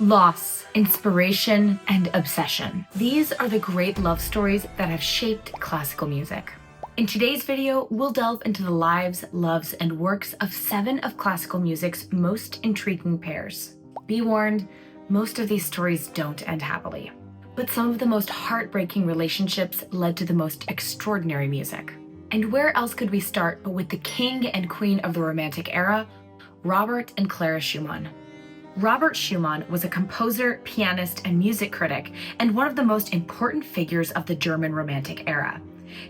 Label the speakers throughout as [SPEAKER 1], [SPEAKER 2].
[SPEAKER 1] Loss, inspiration, and obsession. These are the great love stories that have shaped classical music. In today's video, we'll delve into the lives, loves, and works of 7 of classical music's most intriguing pairs. Be warned, most of these stories don't end happily. But some of the most heartbreaking relationships led to the most extraordinary music. And where else could we start but with the king and queen of the Romantic era, Robert and Clara Schumann. Robert Schumann was a composer, pianist, and music critic, and one of the most important figures of the German Romantic era.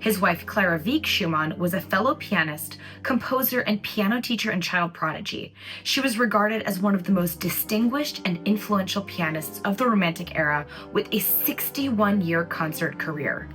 [SPEAKER 1] His wife Clara Wieck Schumann was a fellow pianist, composer, and piano teacher and child prodigy. She was regarded as one of the most distinguished and influential pianists of the Romantic era, with a 61-year concert career.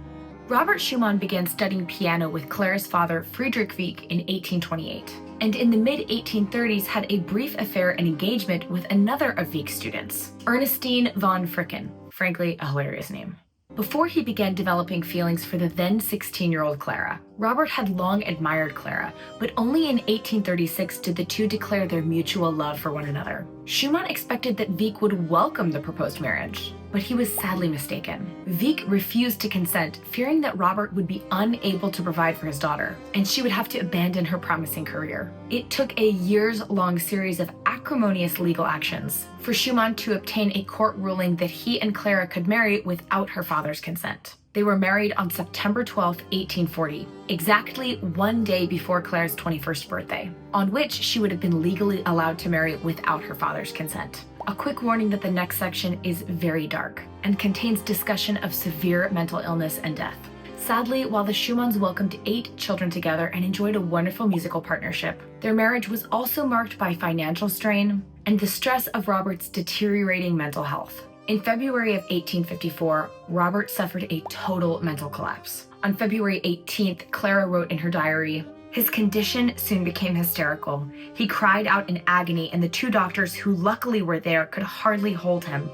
[SPEAKER 1] Robert Schumann began studying piano with Clara's father, Friedrich Wieck, in 1828. And in the mid-1830s had a brief affair and engagement with another of Wieck's students, Ernestine von Fricken, frankly a hilarious name. Before he began developing feelings for the then 16-year-old Clara, Robert had long admired Clara, but only in 1836 did the two declare their mutual love for one another. Schumann expected that Wieck would welcome the proposed marriage, but he was sadly mistaken. Wieck refused to consent, fearing that Robert would be unable to provide for his daughter, and she would have to abandon her promising career. It took a years-long series of acrimonious legal actions for Schumann to obtain a court ruling that he and Clara could marry without her father's consent. They were married on September 12, 1840, exactly one day before Clara's 21st birthday, on which she would have been legally allowed to marry without her father's consent. A quick warning that the next section is very dark and contains discussion of severe mental illness and death. Sadly, while the Schumanns welcomed 8 children together and enjoyed a wonderful musical partnership, their marriage was also marked by financial strain and the stress of Robert's deteriorating mental health. In February of 1854, Robert suffered a total mental collapse. On February 18th, Clara wrote in her diary, "His condition soon became hysterical. He cried out in agony, and the 2 doctors who luckily were there could hardly hold him.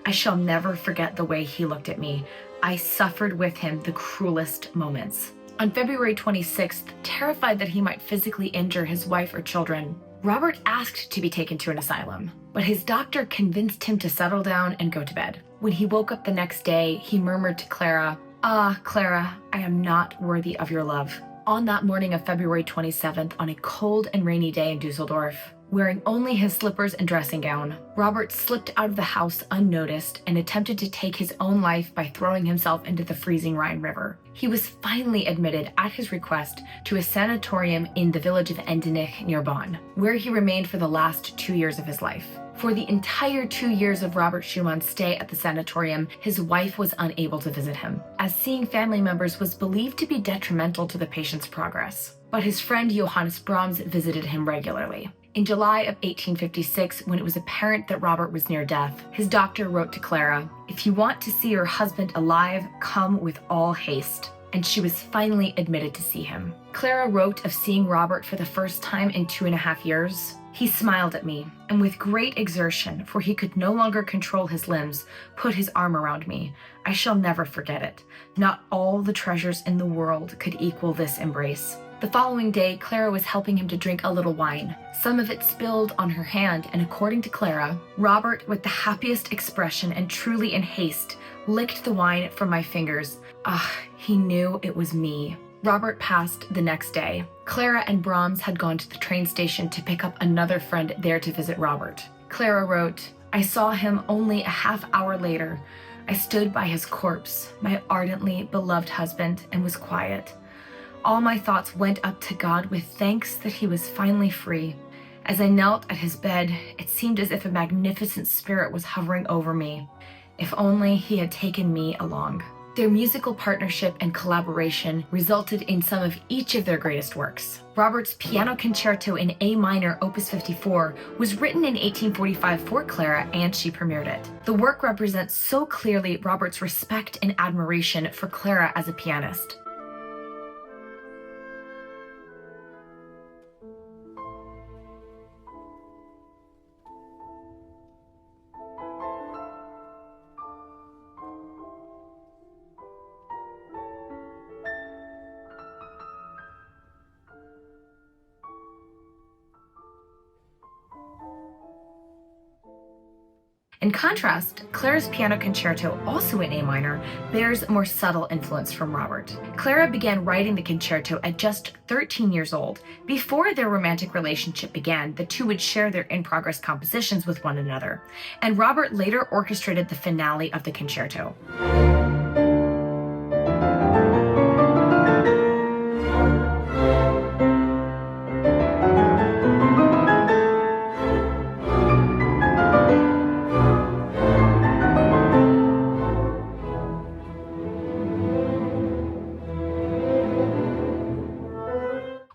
[SPEAKER 1] I shall never forget the way he looked at me. I suffered with him the cruelest moments." On February 26th, terrified that he might physically injure his wife or children, Robert asked to be taken to an asylum, but his doctor convinced him to settle down and go to bed. When he woke up the next day, he murmured to Clara, "Ah, Clara, I am not worthy of your love." On that morning of February 27th, on a cold and rainy day in Dusseldorf, wearing only his slippers and dressing gown, Robert slipped out of the house unnoticed and attempted to take his own life by throwing himself into the freezing Rhine River. He was finally admitted, at his request, to a sanatorium in the village of Endenich near Bonn, where he remained for the last 2 years of his life. For the entire 2 years of Robert Schumann's stay at the sanatorium, his wife was unable to visit him, as seeing family members was believed to be detrimental to the patient's progress. But his friend Johannes Brahms visited him regularly. In July of 1856, when it was apparent that Robert was near death, his doctor wrote to Clara, "If you want to see your husband alive, come with all haste." And she was finally admitted to see him. Clara wrote of seeing Robert for the first time in 2.5 years. "He smiled at me, and with great exertion, for he could no longer control his limbs, put his arm around me. I shall never forget it. Not all the treasures in the world could equal this embrace." The following day, Clara was helping him to drink a little wine. Some of it spilled on her hand, and according to Clara, Robert, with the happiest expression and truly in haste, licked the wine from my fingers. Ah, he knew it was me. Robert passed the next day. Clara and Brahms had gone to the train station to pick up another friend there to visit Robert. Clara wrote, "I saw him only a half hour later. I stood by his corpse, my ardently beloved husband, and was quiet. All my thoughts went up to God with thanks that he was finally free. As I knelt at his bed, it seemed as if a magnificent spirit was hovering over me. If only he had taken me along." Their musical partnership and collaboration resulted in some of each of their greatest works. Robert's Piano Concerto in A minor, Opus 54, was written in 1845 for Clara, and she premiered it. The work represents so clearly Robert's respect and admiration for Clara as a pianist. In contrast, Clara's piano concerto, also in A minor, bears more subtle influence from Robert. Clara began writing the concerto at just 13 years old. Before their romantic relationship began, the two would share their in-progress compositions with one another, and Robert later orchestrated the finale of the concerto.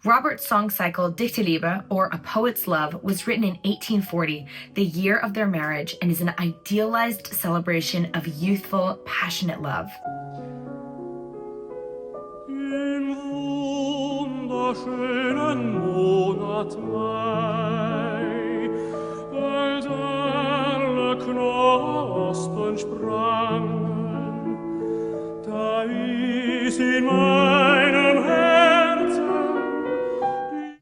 [SPEAKER 1] Robert's song cycle Dichterliebe, or A Poet's Love, was written in 1840, the year of their marriage, and is an idealized celebration of youthful, passionate love.
[SPEAKER 2] Im wunderschönen Monat Mai, als alle Knospen sprangen, da ist in meinem Herzen.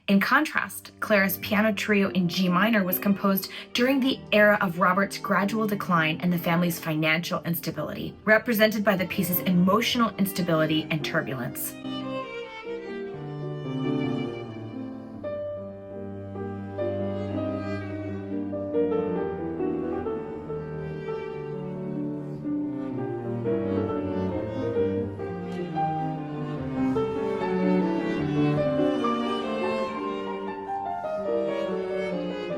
[SPEAKER 1] In contrast, Clara's piano trio in G minor was composed during the era of Robert's gradual decline and the family's financial instability, represented by the piece's emotional instability and turbulence.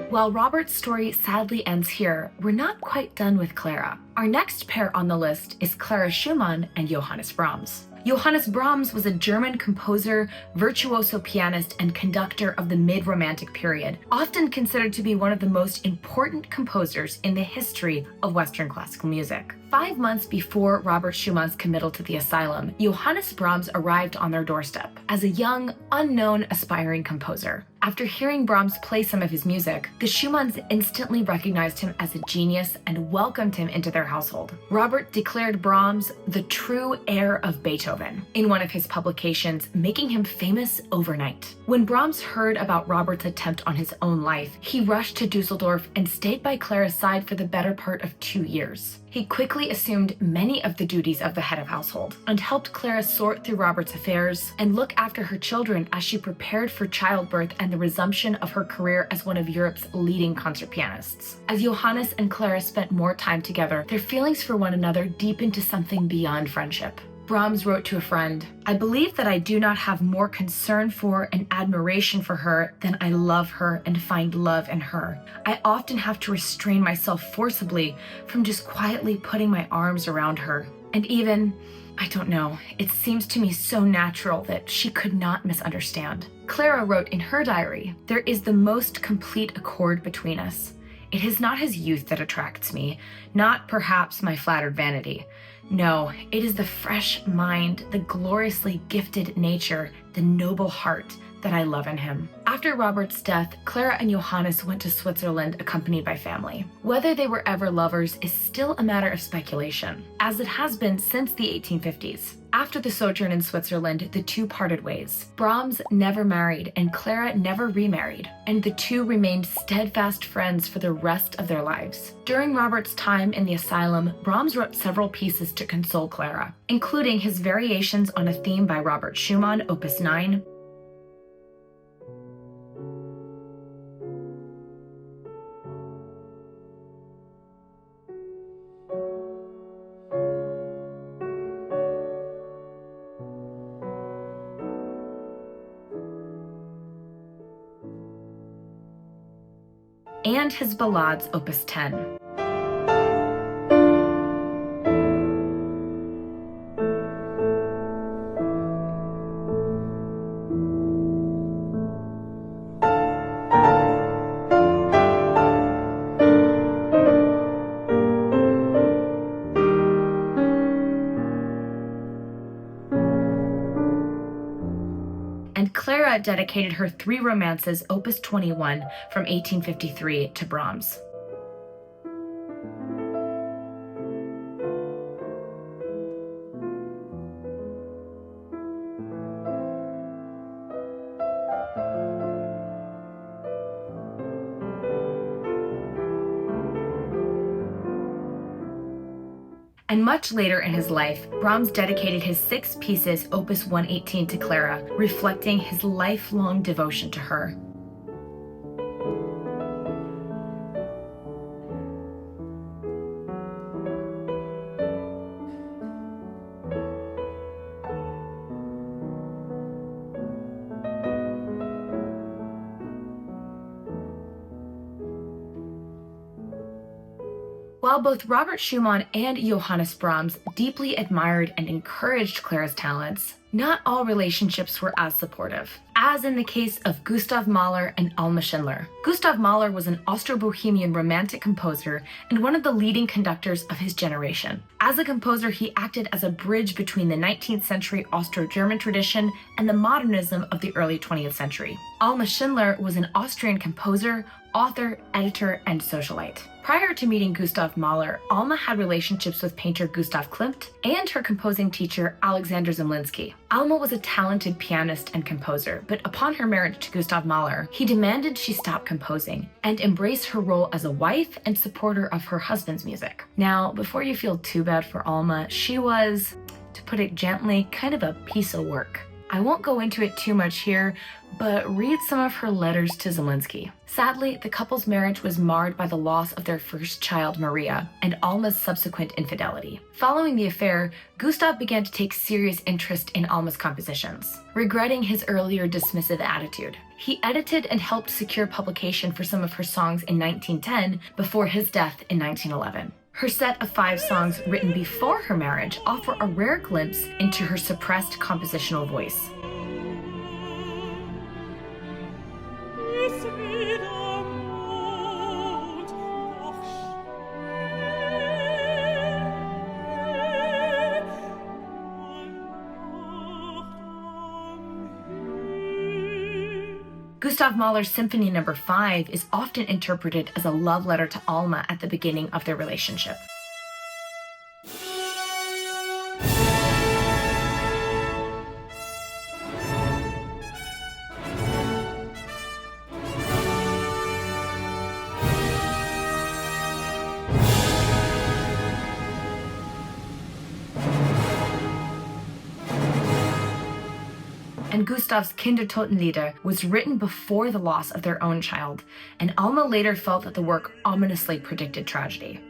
[SPEAKER 1] While Robert's story sadly ends here, we're not quite done with Clara. Our next pair on the list is Clara Schumann and Johannes Brahms. Johannes Brahms was a German composer, virtuoso pianist, and conductor of the mid-Romantic period, often considered to be one of the most important composers in the history of Western classical music. 5 months before Robert Schumann's committal to the asylum, Johannes Brahms arrived on their doorstep as a young, unknown, aspiring composer. After hearing Brahms play some of his music, the Schumanns instantly recognized him as a genius and welcomed him into their household. Robert declared Brahms the true heir of Beethoven in one of his publications, making him famous overnight. When Brahms heard about Robert's attempt on his own life, he rushed to Dusseldorf and stayed by Clara's side for the better part of 2 years. He quickly assumed many of the duties of the head of household and helped Clara sort through Robert's affairs and look after her children as she prepared for childbirth and the resumption of her career as one of Europe's leading concert pianists. As Johannes and Clara spent more time together, their feelings for one another deepened to something beyond friendship. Brahms wrote to a friend, "I believe that I do not have more concern for and admiration for her than I love her and find love in her. I often have to restrain myself forcibly from just quietly putting my arms around her. And even, I don't know, it seems to me so natural that she could not misunderstand." Clara wrote in her diary, "There is the most complete accord between us. It is not his youth that attracts me, not perhaps my flattered vanity. No, it is the fresh mind, the gloriously gifted nature, the noble heart that I love in him." After Robert's death, Clara and Johannes went to Switzerland accompanied by family. Whether they were ever lovers is still a matter of speculation, as it has been since the 1850s. After the sojourn in Switzerland, the two parted ways. Brahms never married and Clara never remarried, and the two remained steadfast friends for the rest of their lives. During Robert's time in the asylum, Brahms wrote several pieces to console Clara, including his variations on a theme by Robert Schumann, Opus 9, and his ballades, Opus 10. And Clara dedicated her 3 romances, Opus 21, from 1853 to Brahms. And much later in his life, Brahms dedicated his 6 pieces Opus 118 to Clara, reflecting his lifelong devotion to her. While both Robert Schumann and Johannes Brahms deeply admired and encouraged Clara's talents, not all relationships were as supportive, as in the case of Gustav Mahler and Alma Schindler. Gustav Mahler was an Austro-Bohemian romantic composer and one of the leading conductors of his generation. As a composer, he acted as a bridge between the 19th century Austro-German tradition and the modernism of the early 20th century. Alma Schindler was an Austrian composer, author, editor, and socialite. Prior to meeting Gustav Mahler, Alma had relationships with painter Gustav Klimt and her composing teacher Alexander Zemlinsky. Alma was a talented pianist and composer, but upon her marriage to Gustav Mahler, he demanded she stop composing and embrace her role as a wife and supporter of her husband's music. Now, before you feel too bad for Alma, she was, to put it gently, kind of a piece of work. I won't go into it too much here, but read some of her letters to Zemlinsky. Sadly, the couple's marriage was marred by the loss of their first child, Maria, and Alma's subsequent infidelity. Following the affair, Gustav began to take serious interest in Alma's compositions, regretting his earlier dismissive attitude. He edited and helped secure publication for some of her songs in 1910 before his death in 1911. Her set of 5 songs written before her marriage offer a rare glimpse into her suppressed compositional voice. Gustav Mahler's Symphony No. 5 is often interpreted as a love letter to Alma at the beginning of their relationship. And Gustav's Kindertotenlieder was written before the loss of their own child, and Alma later felt that the work ominously predicted tragedy.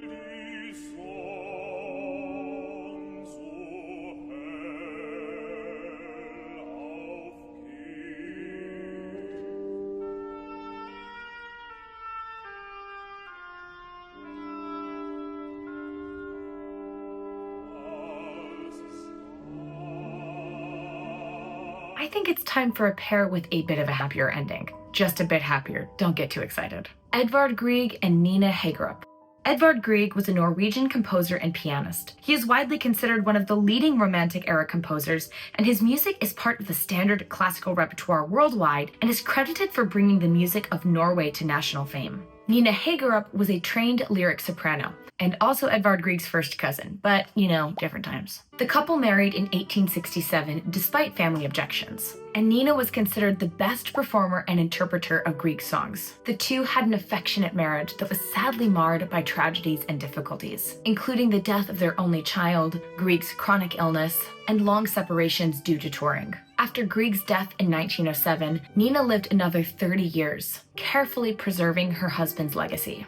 [SPEAKER 1] I think it's time for a pair with a bit of a happier ending. Just a bit happier, don't get too excited. Edvard Grieg and Nina Hagerup. Edvard Grieg was a Norwegian composer and pianist. He is widely considered one of the leading Romantic era composers, and his music is part of the standard classical repertoire worldwide and is credited for bringing the music of Norway to national fame. Nina Hagerup was a trained lyric soprano, and also Edvard Grieg's first cousin, but, different times. The couple married in 1867 despite family objections, and Nina was considered the best performer and interpreter of Grieg songs. The two had an affectionate marriage that was sadly marred by tragedies and difficulties, including the death of their only child, Grieg's chronic illness, and long separations due to touring. After Grieg's death in 1907, Nina lived another 30 years, carefully preserving her husband's legacy.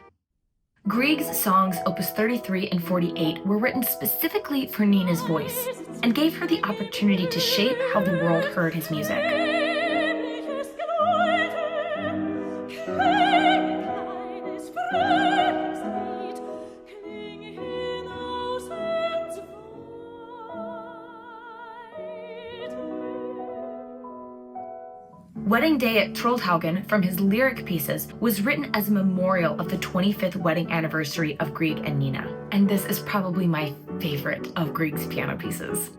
[SPEAKER 1] Grieg's songs Opus 33 and 48 were written specifically for Nina's voice and gave her the opportunity to shape how the world heard his music. Wedding Day at Troldhaugen from his lyric pieces was written as a memorial of the 25th wedding anniversary of Grieg and Nina, and this is probably my favorite of Grieg's piano pieces.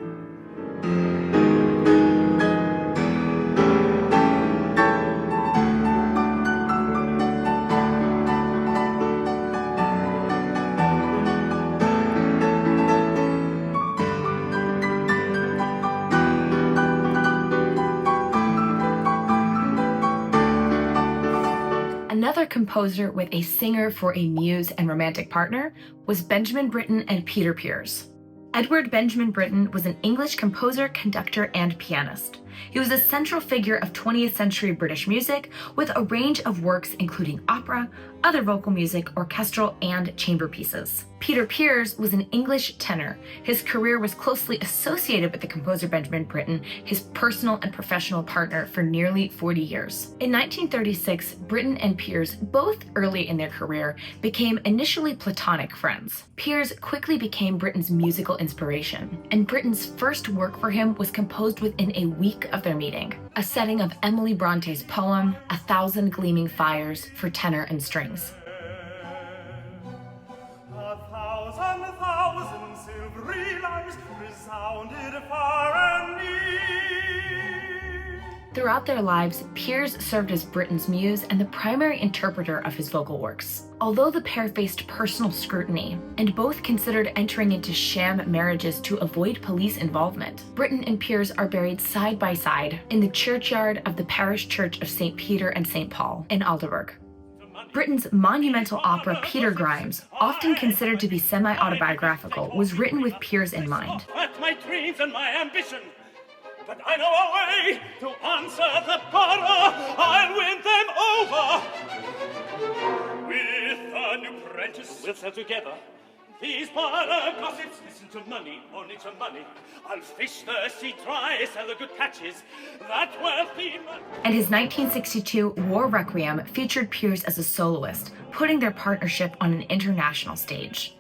[SPEAKER 1] Another composer with a singer for a muse and romantic partner was Benjamin Britten and Peter Pears. Edward Benjamin Britten was an English composer, conductor, and pianist. He was a central figure of 20th century British music with a range of works including opera, other vocal music, orchestral, and chamber pieces. Pears was an English tenor. His career was closely associated with the composer Benjamin Britten, his personal and professional partner for nearly 40 years. In 1936, Britten and Pears, both early in their career, became initially platonic friends. Pears quickly became Britten's musical inspiration, and Britten's first work for him was composed within a week of their meeting, a setting of Emily Bronte's poem, 1,000 Gleaming Fires, for tenor and strings.
[SPEAKER 2] 1,000 silvery lives resounded far and near.
[SPEAKER 1] Throughout their lives, Pears served as Britten's muse and the primary interpreter of his vocal works. Although the pair faced personal scrutiny, and both considered entering into sham marriages to avoid police involvement, Britten and Pears are buried side by side in the churchyard of the parish church of St. Peter and St. Paul in Aldeburgh. Britten's monumental opera Peter Grimes, often considered to be semi-autobiographical, was written with Pears in mind.
[SPEAKER 2] At my dreams and my ambition, but I know a way to answer the borrow. I'll win them over. With a new apprentice, we'll sell together. These parlor gossips, listen to money, only to money. I'll fish the sea dry, sell the good catches, that wealthy man.
[SPEAKER 1] And his 1962 War Requiem featured Pears as a soloist, putting their partnership on an international stage.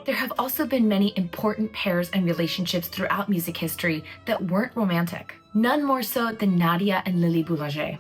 [SPEAKER 1] There have also been many important pairs and relationships throughout music history that weren't romantic. None more so than Nadia and Lili Boulanger.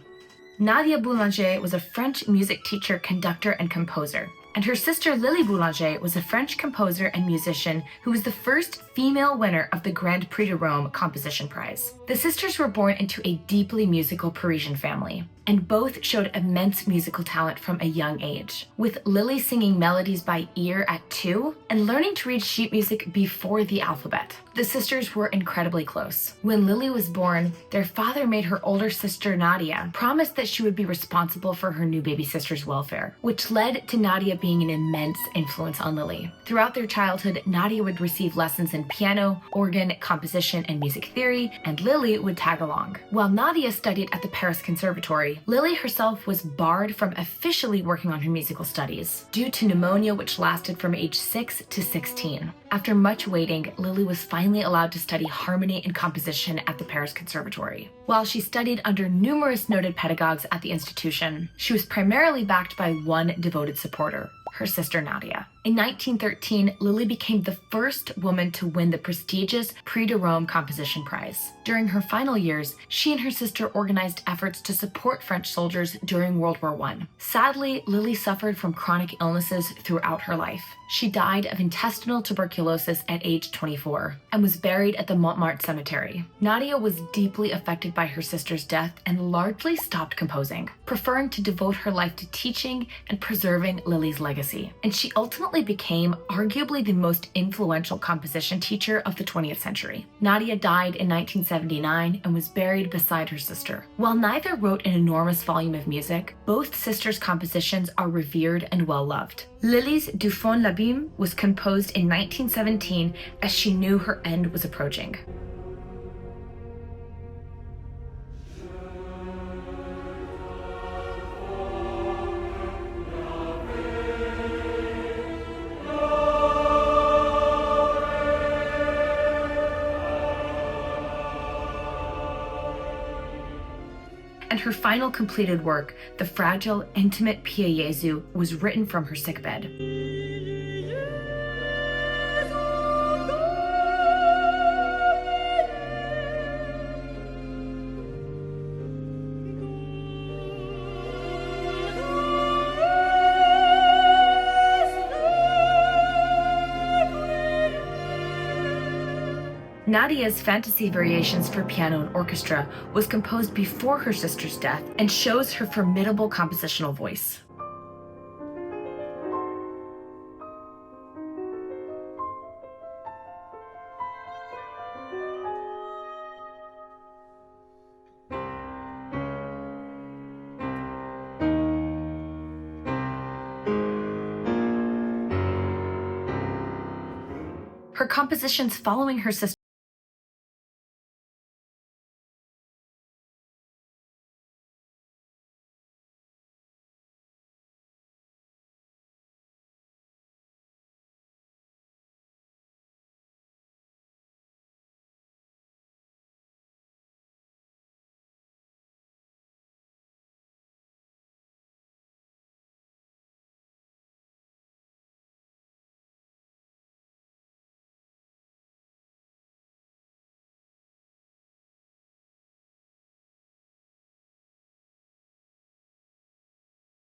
[SPEAKER 1] Nadia Boulanger was a French music teacher, conductor, and composer. And her sister Lili Boulanger was a French composer and musician who was the first female winner of the Grand Prix de Rome Composition Prize. The sisters were born into a deeply musical Parisian family, and both showed immense musical talent from a young age, with Lili singing melodies by ear at 2 and learning to read sheet music before the alphabet. The sisters were incredibly close. When Lili was born, their father made her older sister Nadia promise that she would be responsible for her new baby sister's welfare, which led to Nadia being an immense influence on Lili. Throughout their childhood, Nadia would receive lessons in piano, organ, composition, and music theory, and Lili would tag along. While Nadia studied at the Paris Conservatory, Lili herself was barred from officially working on her musical studies due to pneumonia, which lasted from age 6 to 16. After much waiting, Lili was finally allowed to study harmony and composition at the Paris Conservatory. While she studied under numerous noted pedagogues at the institution, she was primarily backed by one devoted supporter, her sister Nadia. In 1913, Lili became the first woman to win the prestigious Prix de Rome Composition Prize. During her final years, she and her sister organized efforts to support French soldiers during World War I. Sadly, Lili suffered from chronic illnesses throughout her life. She died of intestinal tuberculosis at age 24 and was buried at the Montmartre Cemetery. Nadia was deeply affected by her sister's death and largely stopped composing, preferring to devote her life to teaching and preserving Lili's legacy. And she ultimately became arguably the most influential composition teacher of the 20th century. Nadia died in 1979 and was buried beside her sister. While neither wrote an enormous volume of music, both sisters' compositions are revered and well-loved. Lili's Du Fond l'Abîme was composed in 1917 as she knew her end was approaching. And her final completed work, the fragile, intimate Pie Jesu, was written from her sickbed. Nadia's Fantasy Variations for Piano and Orchestra was composed before her sister's death and shows her formidable compositional voice. Her compositions following her sister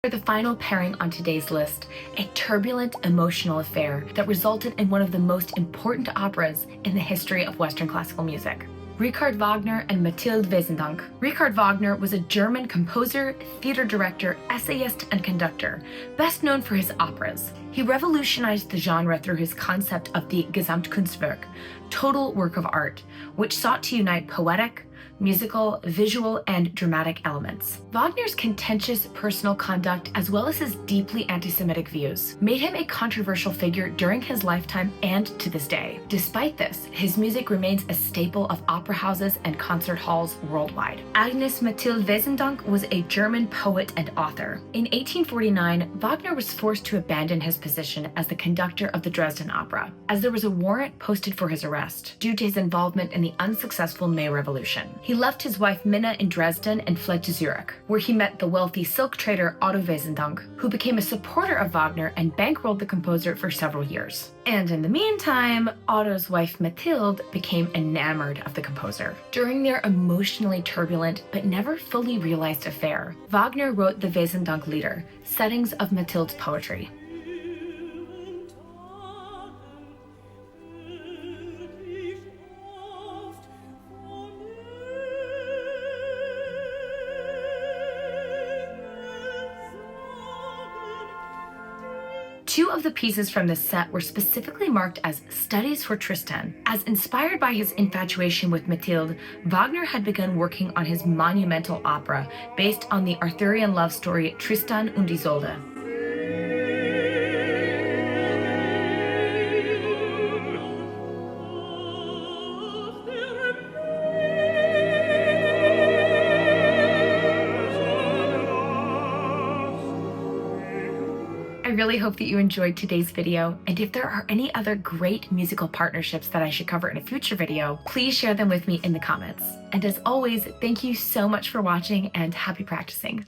[SPEAKER 1] For the final pairing on today's list, a turbulent emotional affair that resulted in one of the most important operas in the history of Western classical music. Richard Wagner and Mathilde Wesendonck. Richard Wagner was a German composer, theater director, essayist, and conductor, best known for his operas. He revolutionized the genre through his concept of the Gesamtkunstwerk, total work of art, which sought to unite poetic, musical, visual, and dramatic elements. Wagner's contentious personal conduct, as well as his deeply anti-Semitic views, made him a controversial figure during his lifetime and to this day. Despite this, his music remains a staple of opera houses and concert halls worldwide. Agnes Mathilde Wesendonck was a German poet and author. In 1849, Wagner was forced to abandon his position as the conductor of the Dresden Opera, as there was a warrant posted for his arrest due to his involvement in the unsuccessful May Revolution. He left his wife Minna in Dresden and fled to Zurich, where he met the wealthy silk trader Otto Wesendonck, who became a supporter of Wagner and bankrolled the composer for several years. And in the meantime, Otto's wife Mathilde became enamored of the composer. During their emotionally turbulent but never fully realized affair, Wagner wrote the Wesendonck Lieder, settings of Mathilde's poetry. Two of the pieces from this set were specifically marked as studies for Tristan. As inspired by his infatuation with Mathilde, Wagner had begun working on his monumental opera based on the Arthurian love story Tristan und Isolde. I really hope that you enjoyed today's video, and if there are any other great musical partnerships that I should cover in a future video, please share them with me in the comments. And as always, thank you so much for watching and happy practicing.